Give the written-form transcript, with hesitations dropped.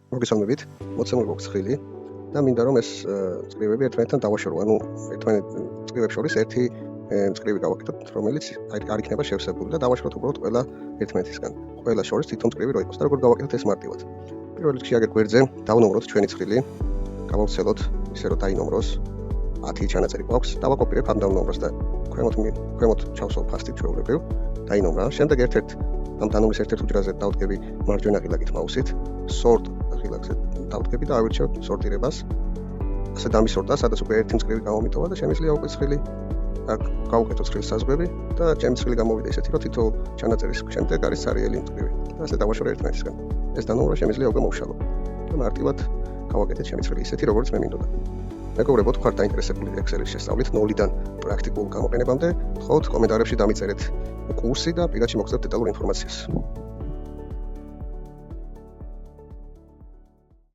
მოგესალმებით, მოცემული გვაქვს ხილი და მინდა რომ ეს წკრივები ერთმანეთთან დავაშორო, ანუ ერთმანეთ წკრივებს შორის ერთი წკრივი გავაკეთოთ, რომელიც არ იქნება შევსებული და დავაშოროთ უბრალოდ ყველა ერთმანეთისგან. ყველა შორის თვითონ წკრივი რო იყოს და როგორ გავაკეთოთ ეს მარტივად. პირველ რიგში აგერ გვერდზე დავნომროთ ჩვენი წხილი, გავავცელოთ ისე რომ დაინომროს 10 ჩანაწერი გვაქვს, დავაკოპირებ ამ დავნომროს და ქვემოთ ჩავსვავ ფასტით ჩვეულებრივ, დაინომრა. შემდეგ ამ დანომრის ერთ-ერთ უჯრაზე დავდგები მარჯვენა ღილაკით მაუსით, sort ღილაკზე დავდგები და ავირჩევ სორტირებას. ასე დამისორტა, სადაც უკვე ერთი წკრივი გამომიტოვა და შემიძლია უკვე წხილი გავუკეთოთ წხილის საზღვრები და ჩემი წხილი გამოვიდა ისეთი, რომ თითოეულ ჩანაწერის შემდეგ არის სარიელი წკრივი. და ასე დავაშორე ერთმანეთისგან. ეს დანომრა შემიძლია უკვე მოვშალო. და მარტივად გავაკეთეთ ჩემი წხილი ისეთი, როგორც მე მინდოდა. მეგობრებო, თუ ხართ დაინტერესებული Excel-ის შესწავლით 0-დან პრაქტიკულ გამოყენებამდე, ხოთ კომენტარებში დამიწერეთ კურსი და პირადში მოგხსნათ დეტალურ ინფორმაციას.